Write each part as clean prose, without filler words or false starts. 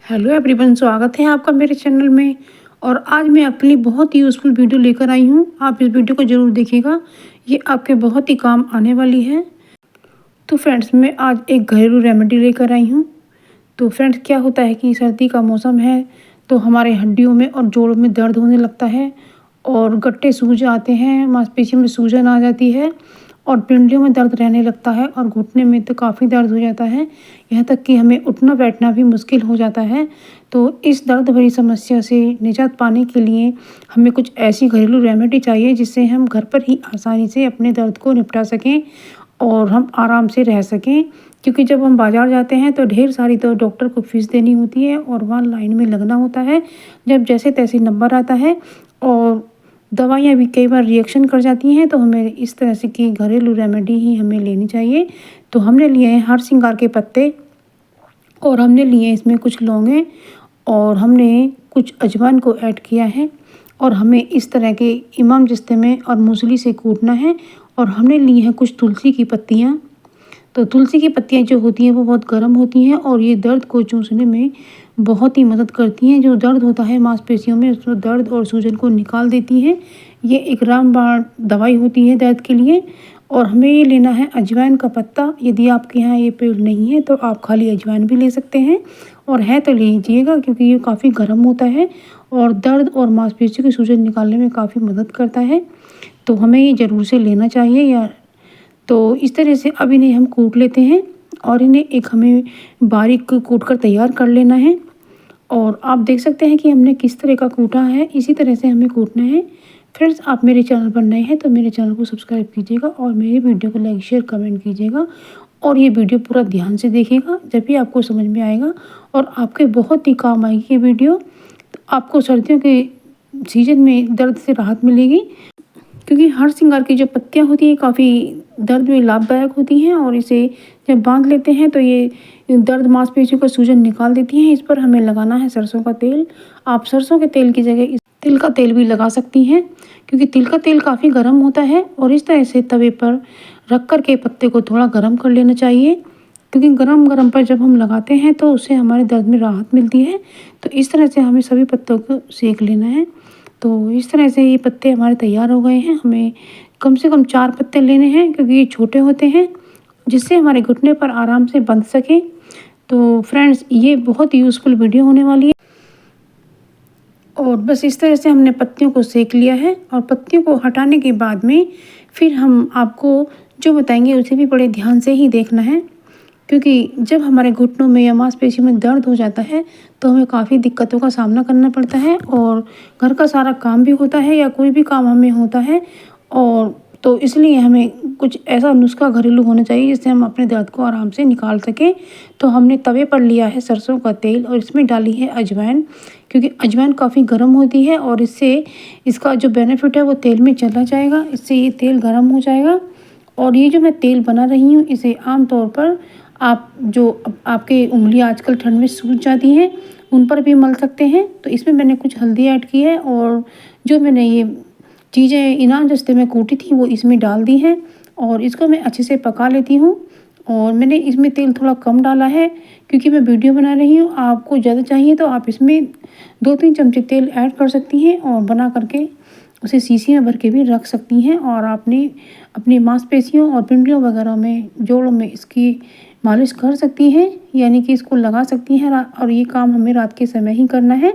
Hello everyone, स्वागत है आपका मेरे चैनल में। और आज मैं अपनी बहुत ही यूज़फुल वीडियो लेकर आई हूँ। आप इस वीडियो को ज़रूर देखिएगा, ये आपके बहुत ही काम आने वाली है। तो फ्रेंड्स, मैं आज एक घरेलू रेमेडी लेकर आई हूँ। तो फ्रेंड्स, क्या होता है कि सर्दी का मौसम है तो हमारे हड्डियों में और जोड़ों में दर्द होने लगता है और गट्टे सूज आते हैं, मांसपेशियों में सूजन आ जाती है और पिंडलियों में दर्द रहने लगता है और घुटने में तो काफ़ी दर्द हो जाता है। यहाँ तक कि हमें उठना बैठना भी मुश्किल हो जाता है। तो इस दर्द भरी समस्या से निजात पाने के लिए हमें कुछ ऐसी घरेलू रेमेडी चाहिए जिससे हम घर पर ही आसानी से अपने दर्द को निपटा सकें और हम आराम से रह सकें। क्योंकि जब हम बाज़ार जाते हैं तो ढेर सारी तो डॉक्टर को फ़ीस देनी होती है और वहाँ लाइन में लगना होता है। जब जैसे तैसे नंबर आता है और दवाइयाँ भी कई बार रिएक्शन कर जाती हैं, तो हमें इस तरह से की घरेलू रेमेडी ही हमें लेनी चाहिए। तो हमने लिए हैं हरसिंगार के पत्ते और हमने लिए इसमें कुछ लौंगे और हमने कुछ अजवाइन को ऐड किया है और हमें इस तरह के इमाम जिस्ते में और मूसली से कूटना है। और हमने ली हैं कुछ तुलसी की पत्तियाँ। तो तुलसी की पत्तियाँ जो होती हैं वो बहुत गर्म होती हैं और ये दर्द को चूसने में बहुत ही मदद करती हैं। जो दर्द होता है मांसपेशियों में, उसमें दर्द और सूजन को निकाल देती हैं। ये एक रामबाण दवाई होती है दर्द के लिए। और हमें ये लेना है अजवाइन का पत्ता। यदि आपके यहाँ ये पेड़ नहीं है तो आप खाली अजवाइन भी ले सकते हैं, और है तो लीजिएगा क्योंकि ये काफ़ी गर्म होता है और दर्द और मांसपेशियों की सूजन निकालने में काफ़ी मदद करता है। तो हमें ये ज़रूर से लेना चाहिए यार। तो इस तरह से अब इन्हें हम कूट लेते हैं और इन्हें एक हमें बारीक कूट कर तैयार कर लेना है। और आप देख सकते हैं कि हमने किस तरह का कूटा है, इसी तरह से हमें कूटना है। फ्रेंड्स, आप मेरे चैनल पर नए हैं तो मेरे चैनल को सब्सक्राइब कीजिएगा और मेरी वीडियो को लाइक शेयर कमेंट कीजिएगा और ये वीडियो पूरा ध्यान से देखिएगा, जब भी आपको समझ में आएगा और आपके बहुत ही काम आएगी ये वीडियो। तो आपको सर्दियों के सीजन में दर्द से राहत मिलेगी, क्योंकि हरसिंगार की जो पत्तियाँ होती हैं काफ़ी दर्द में लाभदायक होती हैं और इसे जब बांध लेते हैं तो ये दर्द मांसपेशियों का सूजन निकाल देती हैं। इस पर हमें लगाना है सरसों का तेल। आप सरसों के तेल की जगह इस तिल का तेल भी लगा सकती हैं, क्योंकि तिल का तेल काफ़ी गर्म होता है। और इस तरह से तवे पर रख कर के पत्ते को थोड़ा गर्म कर लेना चाहिए, क्योंकि गरम पर जब हम लगाते हैं तो उससे हमारे दर्द में राहत मिलती है। तो इस तरह से हमें सभी पत्तों को सेक लेना है। तो इस तरह से ये पत्ते हमारे तैयार हो गए हैं। हमें कम से कम 4 पत्ते लेने हैं, क्योंकि ये छोटे होते हैं, जिससे हमारे घुटने पर आराम से बंध सके। तो फ्रेंड्स, ये बहुत यूज़फुल वीडियो होने वाली है। और बस इस तरह से हमने पत्तियों को सेक लिया है और पत्तियों को हटाने के बाद में फिर हम आपको जो बताएंगे उसे भी बड़े ध्यान से ही देखना है, क्योंकि जब हमारे घुटनों में या मांसपेशियों में दर्द हो जाता है तो हमें काफ़ी दिक्कतों का सामना करना पड़ता है और घर का सारा काम भी होता है या कोई भी काम हमें होता है। और तो इसलिए हमें कुछ ऐसा नुस्खा घरेलू होना चाहिए जिससे हम अपने दर्द को आराम से निकाल सकें। तो हमने तवे पर लिया है सरसों का तेल और इसमें डाली है अजवाइन, क्योंकि अजवाइन काफ़ी गर्म होती है और इससे इसका जो बेनिफिट है वो तेल में चला जाएगा, इससे ये तेल गर्म हो जाएगा। और ये जो मैं तेल बना रही हूँ इसे आम तौर पर आप जो आपके उंगलियां आजकल ठंड में सूज जाती हैं उन पर भी मल सकते हैं। तो इसमें मैंने कुछ हल्दी ऐड की है और जो मैंने ये चीज़ें इनाम जस्ते में कूटी थी वो इसमें डाल दी हैं और इसको मैं अच्छे से पका लेती हूँ। और मैंने इसमें तेल थोड़ा कम डाला है क्योंकि मैं वीडियो बना रही हूँ। आपको ज़्यादा चाहिए तो आप इसमें 2-3 चमचे तेल ऐड कर सकती हैं और बना करके उसे शीशी में भर के भी रख सकती हैं। और आपने अपनी मांसपेशियों और पिंडलियों वगैरह में, जोड़ों में इसकी मालिश कर सकती हैं, यानी कि इसको लगा सकती हैं। और ये काम हमें रात के समय ही करना है,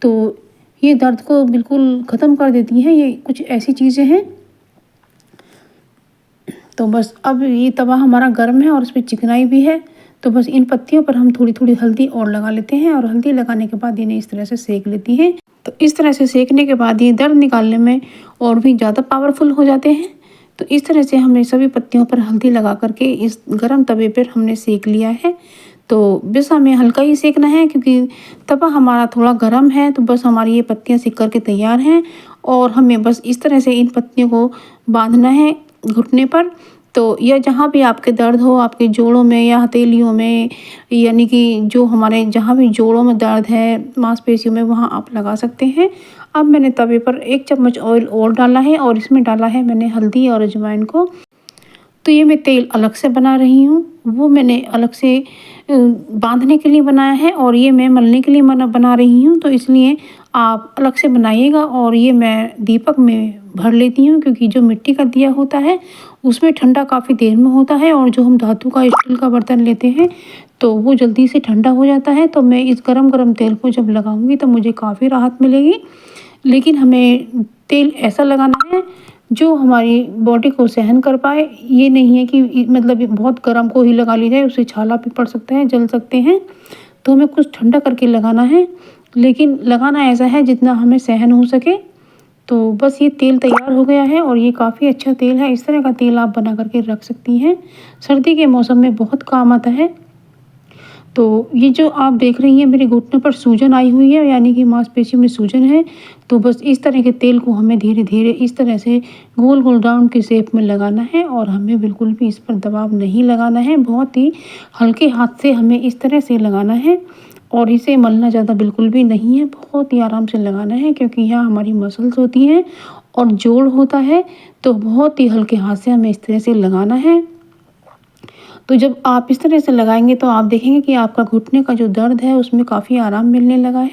तो ये दर्द को बिल्कुल ख़त्म कर देती हैं। ये कुछ ऐसी चीज़ें हैं। तो बस अब ये तवा हमारा गर्म है और इस पर चिकनाई भी है, तो बस इन पत्तियों पर हम थोड़ी थोड़ी हल्दी और लगा लेते हैं और हल्दी लगाने के बाद इन्हें इस तरह से सेक लेती हैं। तो इस तरह से सेकने के बाद ये दर्द निकालने में और भी ज़्यादा पावरफुल हो जाते हैं। तो इस तरह से हमने सभी पत्तियों पर हल्दी लगा करके इस गर्म तवे पर हमने सेक लिया है। तो बस हमें हल्का ही सेकना है क्योंकि तवा हमारा थोड़ा गर्म है। तो बस हमारी ये पत्तियाँ सेक करके तैयार हैं और हमें बस इस तरह से इन पत्तियों को बांधना है घुटने पर। तो या जहाँ भी आपके दर्द हो, आपके जोड़ों में या हथेलियों में, यानी कि जो हमारे जहाँ भी जोड़ों में दर्द है मांसपेशियों में, वहाँ आप लगा सकते हैं। अब मैंने तवे पर 1 चम्मच ऑयल और डाला है और इसमें डाला है मैंने हल्दी और अजवाइन को। तो ये मैं तेल अलग से बना रही हूँ, वो मैंने अलग से बांधने के लिए बनाया है और ये मैं मलने के लिए बना रही हूँ। तो इसलिए आप अलग से बनाइएगा। और ये मैं दीपक में भर लेती हूँ, क्योंकि जो मिट्टी का दिया होता है उसमें ठंडा काफ़ी देर में होता है, और जो हम धातु का स्टील का बर्तन लेते हैं तो वो जल्दी से ठंडा हो जाता है। तो मैं इस गरम गरम तेल को जब लगाऊंगी तो मुझे काफ़ी राहत मिलेगी। लेकिन हमें तेल ऐसा लगाना है जो हमारी बॉडी को सहन कर पाए। ये नहीं है कि मतलब बहुत गर्म को ही लगा ली जाए, उससे छाला भी पड़ सकता है, जल सकते हैं। तो हमें कुछ ठंडा करके लगाना है, लेकिन लगाना ऐसा है जितना हमें सहन हो सके। तो बस ये तेल तैयार हो गया है और ये काफ़ी अच्छा तेल है। इस तरह का तेल आप बना करके रख सकती हैं, सर्दी के मौसम में बहुत काम आता है। तो ये जो आप देख रही हैं मेरे घुटने पर सूजन आई हुई है, यानी कि मांसपेशी में सूजन है। तो बस इस तरह के तेल को हमें धीरे धीरे इस तरह से गोल गोल राउंड की शेप में लगाना है, और हमें बिल्कुल भी इस पर दबाव नहीं लगाना है। बहुत ही हल्के हाथ से हमें इस तरह से लगाना है, और इसे मलना ज़्यादा बिल्कुल भी नहीं है, बहुत ही आराम से लगाना है, क्योंकि यहाँ हमारी मसल्स होती हैं और जोड़ होता है। तो बहुत ही हल्के हाथ से हमें इस तरह से लगाना है। तो जब आप इस तरह से लगाएंगे तो आप देखेंगे कि आपका घुटने का जो दर्द है उसमें काफ़ी आराम मिलने लगा है।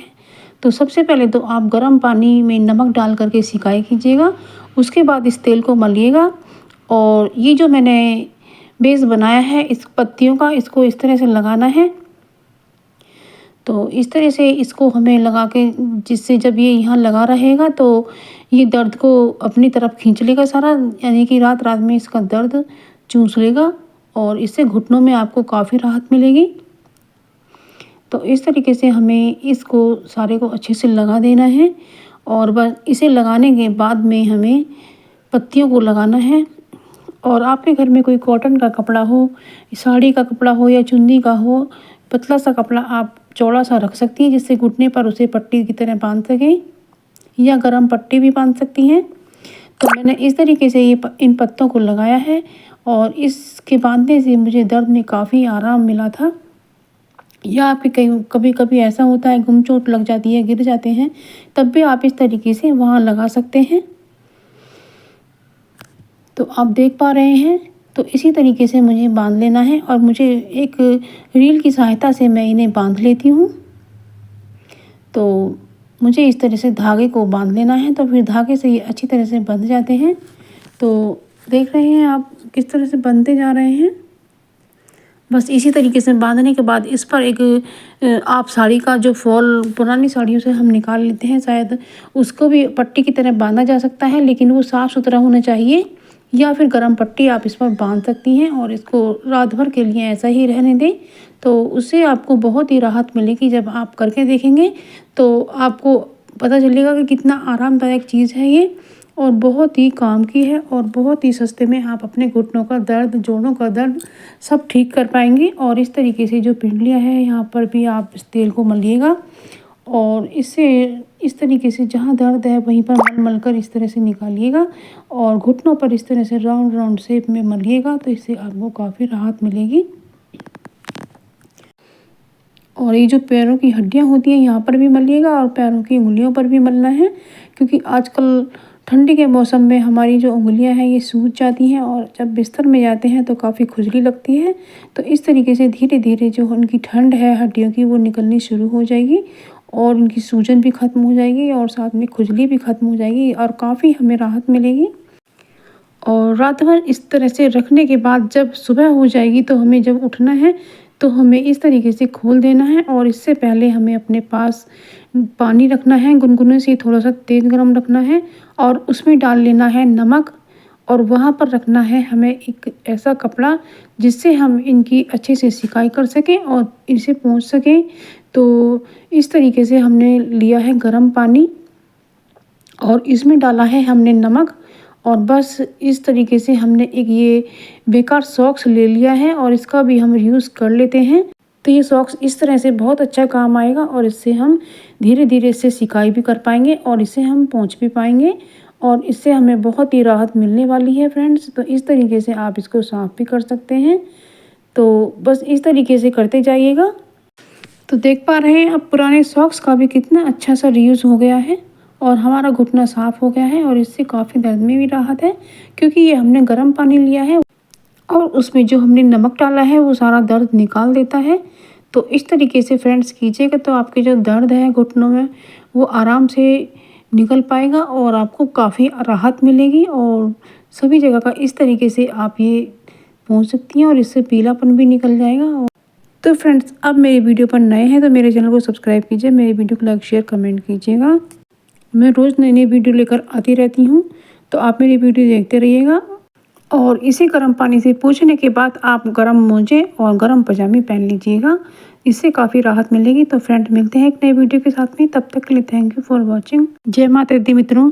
तो सबसे पहले तो आप गर्म पानी में नमक डाल करके सिकाई कीजिएगा, उसके बाद इस तेल को मलिएगा। और ये जो मैंने बेस बनाया है इस पत्तियों का, इसको इस तरह से लगाना है। तो इस तरह से इसको हमें लगा के, जिससे जब ये यहाँ लगा रहेगा तो ये दर्द को अपनी तरफ खींच लेगा सारा, यानी कि रात रात में इसका दर्द चूस लेगा, और इससे घुटनों में आपको काफ़ी राहत मिलेगी। तो इस तरीके से हमें इसको सारे को अच्छे से लगा देना है, और बस इसे लगाने के बाद में हमें पत्तियों को लगाना है। और आपके घर में कोई कॉटन का कपड़ा हो, साड़ी का कपड़ा हो या चुन्नी का हो, पतला सा कपड़ा आप चौड़ा सा रख सकती हैं, जिससे घुटने पर उसे पट्टी की तरह बांध सकें, या गरम पट्टी भी बांध सकती हैं। तो मैंने इस तरीके से इन पत्तों को लगाया है, और इसके बांधने से मुझे दर्द में काफ़ी आराम मिला था। या आपके कभी कभी ऐसा होता है गुम चोट लग जाती है, गिर जाते हैं, तब भी आप इस तरीके से वहाँ लगा सकते हैं। तो आप देख पा रहे हैं, तो इसी तरीके से मुझे बांध लेना है, और मुझे एक रील की सहायता से मैं इन्हें बांध लेती हूँ। तो मुझे इस तरह से धागे को बांध लेना है, तो फिर धागे से ये अच्छी तरह से बंध जाते हैं। तो देख रहे हैं आप किस तरह से बनते जा रहे हैं। बस इसी तरीके से बांधने के बाद इस पर एक आप साड़ी का जो फॉल पुरानी साड़ियों से हम निकाल लेते हैं, शायद उसको भी पट्टी की तरह बांधा जा सकता है, लेकिन वो साफ़ सुथरा होना चाहिए। या फिर गरम पट्टी आप इस पर बांध सकती हैं, और इसको रात भर के लिए ऐसा ही रहने दें। तो उससे आपको बहुत ही राहत मिलेगी। जब आप करके देखेंगे तो आपको पता चलेगा कि कितना आरामदायक चीज़ है ये, और बहुत ही काम की है, और बहुत ही सस्ते में आप अपने घुटनों का दर्द, जोड़ों का दर्द सब ठीक कर पाएंगे। और इस तरीके से जो पिंडलियाँ हैं यहाँ पर भी आप इस तेल को मलिएगा, और इससे इस तरीके से जहाँ दर्द है वहीं पर मल कर इस तरह से निकालिएगा, और घुटनों पर इस तरह से राउंड राउंड शेप में मलिएगा। तो इससे आपको काफ़ी राहत मिलेगी। और ये जो पैरों की हड्डियाँ होती हैं यहाँ पर भी मलिएगा, और पैरों की उंगलियों पर भी मलना है, क्योंकि आजकल ठंडी के मौसम में हमारी जो उंगलियां हैं ये सूज जाती हैं, और जब बिस्तर में जाते हैं तो काफ़ी खुजली लगती है। तो इस तरीके से धीरे धीरे जो उनकी ठंड है हड्डियों की वो निकलनी शुरू हो जाएगी, और उनकी सूजन भी ख़त्म हो जाएगी, और साथ में खुजली भी ख़त्म हो जाएगी, और काफ़ी हमें राहत मिलेगी। और रात भर इस तरह से रखने के बाद जब सुबह हो जाएगी तो हमें जब उठना है तो हमें इस तरीके से खोल देना है, और इससे पहले हमें अपने पास पानी रखना है, गुनगुने से थोड़ा सा तेज़ गरम रखना है, और उसमें डाल लेना है नमक, और वहाँ पर रखना है हमें एक ऐसा कपड़ा जिससे हम इनकी अच्छे से सिकाई कर सकें और इसे पोंछ सकें। तो इस तरीके से हमने लिया है गरम पानी, और इसमें डाला है हमने नमक, और बस इस तरीके से हमने एक ये बेकार सॉक्स ले लिया है, और इसका भी हम यूज़ कर लेते हैं। तो ये सॉक्स इस तरह से बहुत अच्छा काम आएगा, और इससे हम धीरे धीरे इससे सिकाई भी कर पाएंगे, और इसे हम पोंछ भी पाएंगे, और इससे हमें बहुत ही राहत मिलने वाली है फ्रेंड्स। तो इस तरीके से आप इसको साफ़ भी कर सकते हैं। तो बस इस तरीके से करते जाइएगा। तो देख पा रहे हैं अब पुराने सॉक्स का भी कितना अच्छा सा रीयूज़ हो गया है, और हमारा घुटना साफ़ हो गया है, और इससे काफ़ी दर्द में भी राहत है, क्योंकि ये हमने गर्म पानी लिया है। और उसमें जो हमने नमक डाला है वो सारा दर्द निकाल देता है। तो इस तरीके से फ्रेंड्स कीजिएगा तो आपके जो दर्द है घुटनों में वो आराम से निकल पाएगा और आपको काफ़ी राहत मिलेगी और सभी जगह का इस तरीके से आप ये पहुँच सकती हैं और इससे पीलापन भी निकल जाएगा। तो फ्रेंड्स अब मेरी वीडियो पर नए हैं तो मेरे चैनल को सब्सक्राइब कीजिए, मेरी वीडियो को लाइक शेयर कमेंट कीजिएगा। मैं रोज़ नई नई वीडियो लेकर आती रहती हूँ तो आप मेरी वीडियो देखते रहिएगा। और इसी गर्म पानी से पोंछने के बाद आप गर्म मोजे और गर्म पजामे पहन लीजिएगा, इससे काफ़ी राहत मिलेगी। तो फ्रेंड मिलते हैं एक नई वीडियो के साथ में, तब तक के लिए थैंक यू फॉर वॉचिंग। जय माता दी मित्रों।